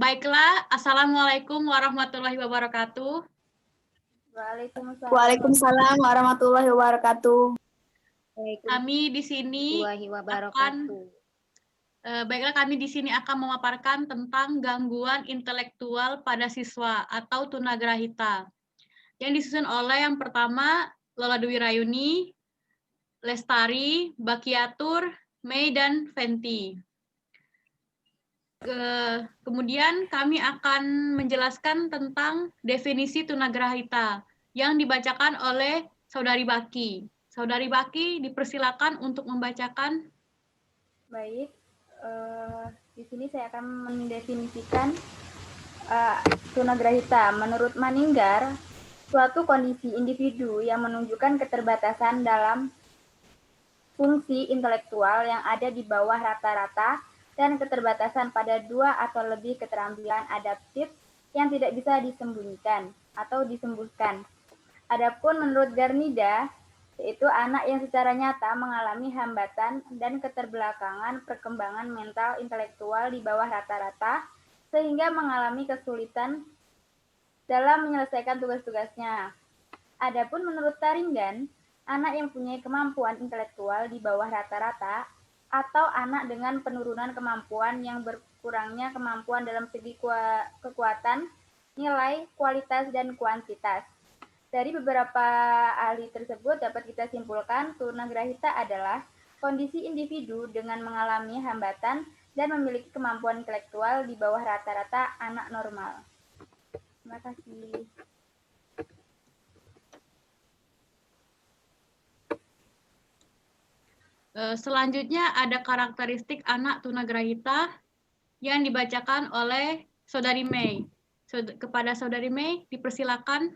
Baiklah, Assalamualaikum warahmatullahi wabarakatuh. Waalaikumsalam warahmatullahi wabarakatuh. Kami di sini akan memaparkan tentang gangguan intelektual pada siswa atau tunagrahita. Yang disusun oleh yang pertama Lola Dwi Rayuni, Lestari, Bakiatur, Mei, dan Fenty. Kemudian kami akan menjelaskan tentang definisi tunagrahita yang dibacakan oleh Saudari Baki. Saudari Baki dipersilakan untuk membacakan. Baik, di sini saya akan mendefinisikan tunagrahita. Menurut Maninggar, suatu kondisi individu yang menunjukkan keterbatasan dalam fungsi intelektual yang ada di bawah rata-rata dan keterbatasan pada dua atau lebih keterampilan adaptif yang tidak bisa disembunyikan atau disembuhkan. Adapun menurut Garnida, yaitu anak yang secara nyata mengalami hambatan dan keterbelakangan perkembangan mental intelektual di bawah rata-rata sehingga mengalami kesulitan dalam menyelesaikan tugas-tugasnya. Adapun menurut Taringan, anak yang punya kemampuan intelektual di bawah rata-rata atau anak dengan penurunan kemampuan yang berkurangnya kemampuan dalam segi kekuatan, nilai, kualitas, dan kuantitas. Dari beberapa ahli tersebut dapat kita simpulkan tunagrahita adalah kondisi individu dengan mengalami hambatan dan memiliki kemampuan intelektual di bawah rata-rata anak normal. Terima kasih. Selanjutnya ada karakteristik anak tunagrahita yang dibacakan oleh Saudari Mei. Kepada Saudari Mei, dipersilakan.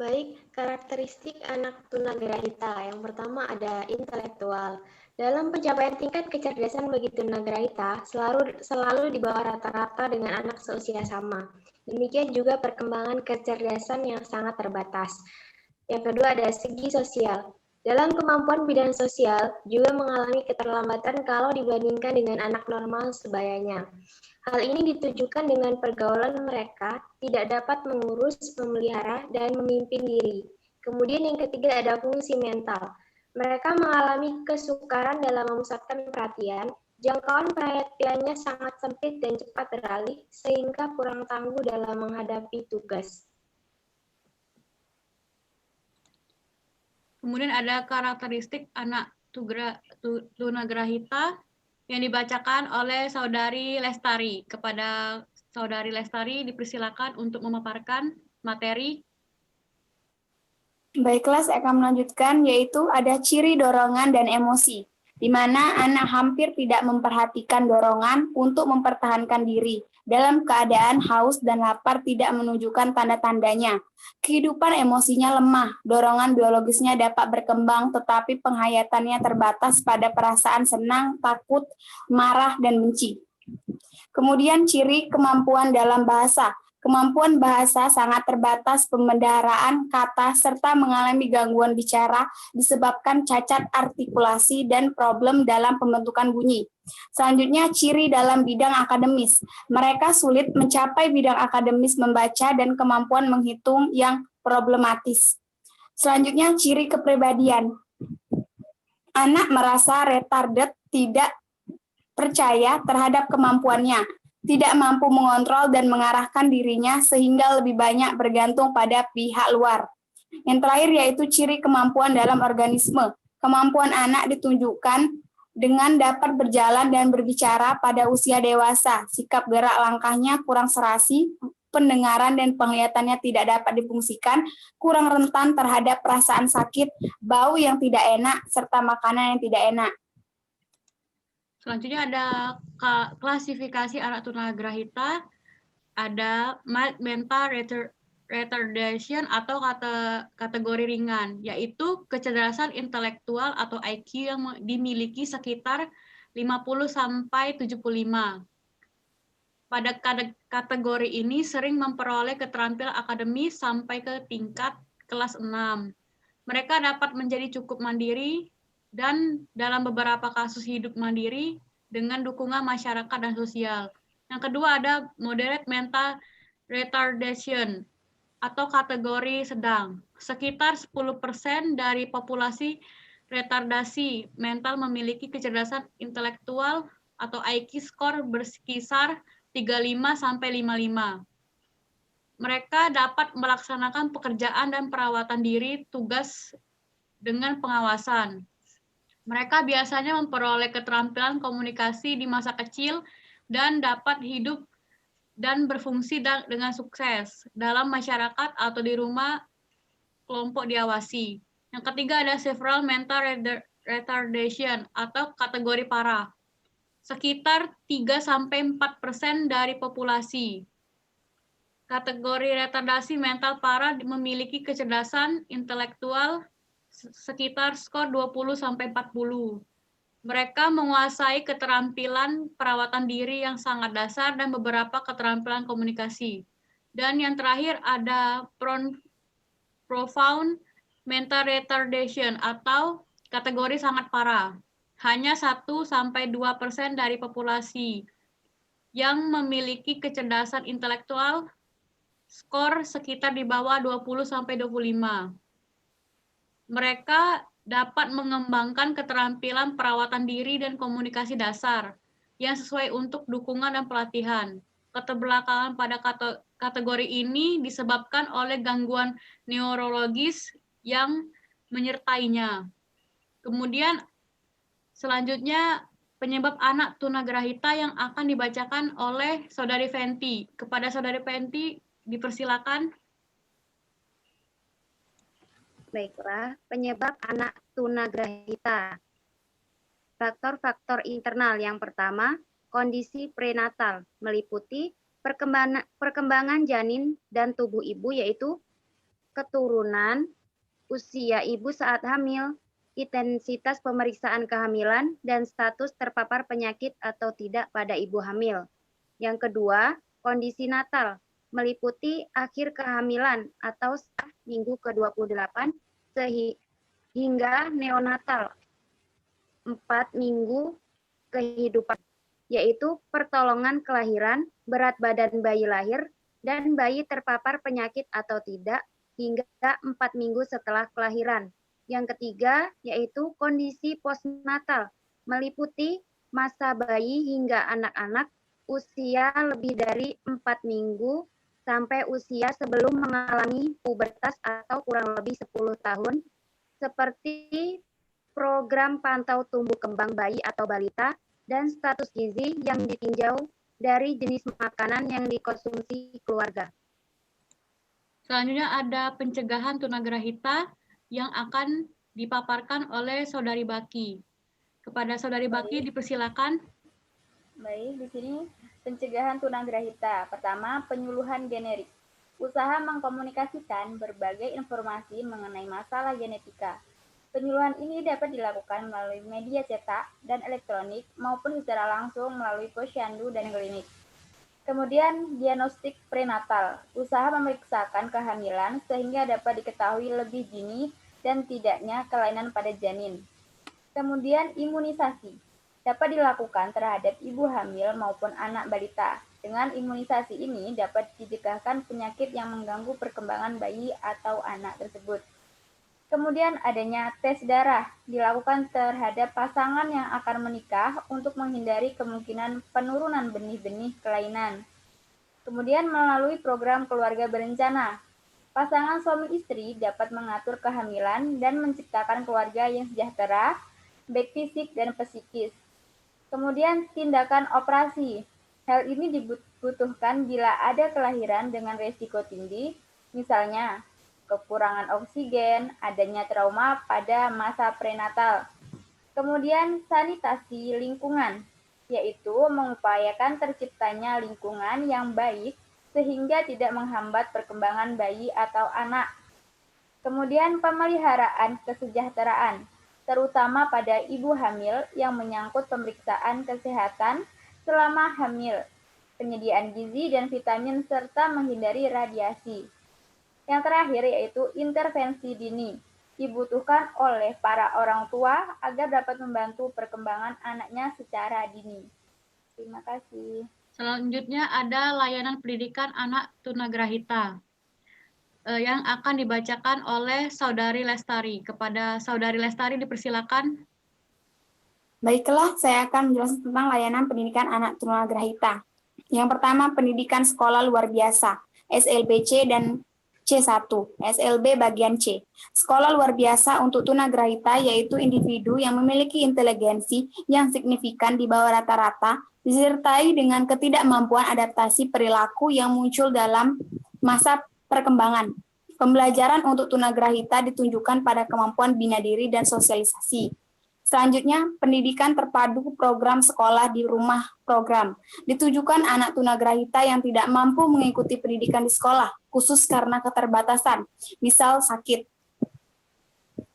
Baik, karakteristik anak tunagrahita. Yang pertama ada intelektual. Dalam pencapaian tingkat kecerdasan bagi tunagrahita selalu di bawah rata-rata dengan anak seusia sama. Demikian juga perkembangan kecerdasan yang sangat terbatas. Yang kedua ada segi sosial. Dalam kemampuan bidang sosial juga mengalami keterlambatan kalau dibandingkan dengan anak normal sebayanya. Hal ini ditujukan dengan pergaulan mereka tidak dapat mengurus, memelihara, dan memimpin diri. Kemudian yang ketiga ada fungsi mental. Mereka mengalami kesukaran dalam memusatkan perhatian, jangkauan perhatiannya sangat sempit dan cepat beralih, sehingga kurang tangguh dalam menghadapi tugas. Kemudian ada karakteristik anak tunagrahita yang dibacakan oleh Saudari Lestari. Kepada Saudari Lestari dipersilakan untuk memaparkan materi. Baiklah, saya akan melanjutkan, yaitu ada ciri dorongan dan emosi, di mana anak hampir tidak memperhatikan dorongan untuk mempertahankan diri. Dalam keadaan haus dan lapar tidak menunjukkan tanda-tandanya. Kehidupan emosinya lemah, dorongan biologisnya dapat berkembang, tetapi penghayatannya terbatas pada perasaan senang, takut, marah, dan benci. Kemudian ciri kemampuan dalam bahasa. Kemampuan bahasa sangat terbatas, pembendaharaan kata, serta mengalami gangguan bicara disebabkan cacat artikulasi dan problem dalam pembentukan bunyi. Selanjutnya, ciri dalam bidang akademis. Mereka sulit mencapai bidang akademis membaca dan kemampuan menghitung yang problematis. Selanjutnya, ciri kepribadian. Anak merasa retarded, tidak percaya terhadap kemampuannya, tidak mampu mengontrol dan mengarahkan dirinya sehingga lebih banyak bergantung pada pihak luar. Yang terakhir yaitu ciri kemampuan dalam organisme. Kemampuan anak ditunjukkan dengan dapat berjalan dan berbicara pada usia dewasa. Sikap gerak langkahnya kurang serasi, pendengaran dan penglihatannya tidak dapat difungsikan, kurang rentan terhadap perasaan sakit, bau yang tidak enak, serta makanan yang tidak enak. Selanjutnya ada klasifikasi anak tunagrahita, ada mild mental retardation atau kategori ringan, yaitu kecerdasan intelektual atau IQ yang dimiliki sekitar 50-75. Pada kategori ini sering memperoleh keterampilan akademis sampai ke tingkat kelas 6. Mereka dapat menjadi cukup mandiri dan dalam beberapa kasus hidup mandiri dengan dukungan masyarakat dan sosial. Yang kedua ada moderate mental retardation atau kategori sedang. Sekitar 10% dari populasi retardasi mental memiliki kecerdasan intelektual atau IQ skor berkisar 35 sampai 55. Mereka dapat melaksanakan pekerjaan dan perawatan diri tugas dengan pengawasan. Mereka biasanya memperoleh keterampilan komunikasi di masa kecil dan dapat hidup dan berfungsi dengan sukses dalam masyarakat atau di rumah kelompok diawasi. Yang ketiga ada several mental retardation atau kategori parah. Sekitar 3-4% dari populasi. Kategori retardasi mental parah memiliki kecerdasan intelektual sekitar skor 20-40. Mereka menguasai keterampilan perawatan diri yang sangat dasar dan beberapa keterampilan komunikasi. Dan yang terakhir ada profound mental retardation atau kategori sangat parah. Hanya 1-2% dari populasi yang memiliki kecerdasan intelektual skor sekitar di bawah 20-25. Mereka dapat mengembangkan keterampilan perawatan diri dan komunikasi dasar yang sesuai untuk dukungan dan pelatihan. Keterbelakangan pada kategori ini disebabkan oleh gangguan neurologis yang menyertainya. Kemudian selanjutnya penyebab anak tunagrahita yang akan dibacakan oleh Saudari Fenty. Kepada Saudari Fenty dipersilakan. Baiklah, penyebab anak tunagrahita. Faktor-faktor internal yang pertama, kondisi prenatal, meliputi perkembangan janin dan tubuh ibu, yaitu keturunan, usia ibu saat hamil, intensitas pemeriksaan kehamilan, dan status terpapar penyakit atau tidak pada ibu hamil. Yang kedua, kondisi natal, meliputi akhir kehamilan atau minggu ke-28 hingga neonatal 4 minggu kehidupan, yaitu pertolongan kelahiran, berat badan bayi lahir, dan bayi terpapar penyakit atau tidak hingga 4 minggu setelah kelahiran. Yang ketiga, yaitu kondisi postnatal, meliputi masa bayi hingga anak-anak usia lebih dari 4 minggu sampai usia sebelum mengalami pubertas atau kurang lebih 10 tahun, seperti program pantau tumbuh kembang bayi atau balita, dan status gizi yang ditinjau dari jenis makanan yang dikonsumsi keluarga. Selanjutnya ada pencegahan tunagrahita yang akan dipaparkan oleh Saudari Baki. Kepada Saudari Baki dipersilakan. Baik, di sini pencegahan tunagrahita. Pertama, penyuluhan generik. Usaha mengkomunikasikan berbagai informasi mengenai masalah genetika. Penyuluhan ini dapat dilakukan melalui media cetak dan elektronik maupun secara langsung melalui posyandu dan klinik. Kemudian, diagnostik prenatal. Usaha memeriksakan kehamilan sehingga dapat diketahui lebih dini dan tidaknya kelainan pada janin. Kemudian, imunisasi dapat dilakukan terhadap ibu hamil maupun anak balita. Dengan imunisasi ini dapat dicegahkan penyakit yang mengganggu perkembangan bayi atau anak tersebut. Kemudian adanya tes darah dilakukan terhadap pasangan yang akan menikah untuk menghindari kemungkinan penurunan benih-benih kelainan. Kemudian melalui program keluarga berencana, pasangan suami istri dapat mengatur kehamilan dan menciptakan keluarga yang sejahtera, baik fisik dan psikis. Kemudian tindakan operasi. Hal ini dibutuhkan bila ada kelahiran dengan risiko tinggi, misalnya kekurangan oksigen, adanya trauma pada masa prenatal. Kemudian sanitasi lingkungan, yaitu mengupayakan terciptanya lingkungan yang baik sehingga tidak menghambat perkembangan bayi atau anak. Kemudian pemeliharaan kesejahteraan, terutama pada ibu hamil yang menyangkut pemeriksaan kesehatan selama hamil, penyediaan gizi dan vitamin, serta menghindari radiasi. Yang terakhir yaitu intervensi dini. dibutuhkan oleh para orang tua agar dapat membantu perkembangan anaknya secara dini. Terima kasih. Selanjutnya ada layanan pendidikan anak tunagrahita yang akan dibacakan oleh Saudari Lestari. Kepada Saudari Lestari dipersilakan. Baiklah, saya akan menjelaskan tentang layanan pendidikan anak tunagrahita. Yang pertama, pendidikan sekolah luar biasa, SLBC dan C1, SLB bagian C. Sekolah luar biasa untuk tunagrahita yaitu individu yang memiliki inteligensi yang signifikan di bawah rata-rata, disertai dengan ketidakmampuan adaptasi perilaku yang muncul dalam masa perkembangan. Pembelajaran untuk tunagrahita ditunjukkan pada kemampuan bina diri dan sosialisasi. Selanjutnya, pendidikan terpadu program sekolah di rumah program. Ditujukan anak tunagrahita yang tidak mampu mengikuti pendidikan di sekolah, khusus karena keterbatasan, misal sakit.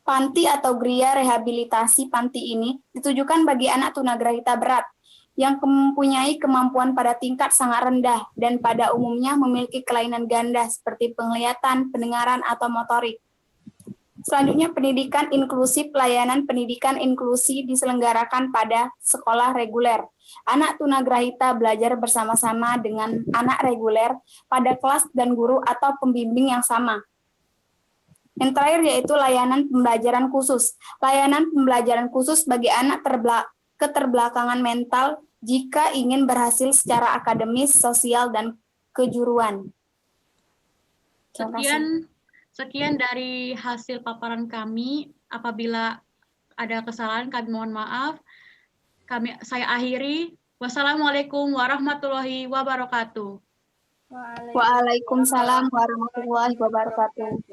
Panti atau gria rehabilitasi panti ini ditujukan bagi anak tunagrahita berat, yang mempunyai kemampuan pada tingkat sangat rendah dan pada umumnya memiliki kelainan ganda seperti penglihatan, pendengaran, atau motorik. Selanjutnya, pendidikan inklusif. Layanan pendidikan inklusi diselenggarakan pada sekolah reguler. Anak tunagrahita belajar bersama-sama dengan anak reguler pada kelas dan guru atau pembimbing yang sama. Yang terakhir yaitu layanan pembelajaran khusus. Layanan pembelajaran khusus bagi anak keterbelakangan mental jika ingin berhasil secara akademis, sosial, dan kejuruan. Terima kasih. Sekian dari hasil paparan kami. Apabila ada kesalahan, kami mohon maaf. Saya akhiri. Wassalamualaikum warahmatullahi wabarakatuh. Waalaikumsalam warahmatullahi wabarakatuh.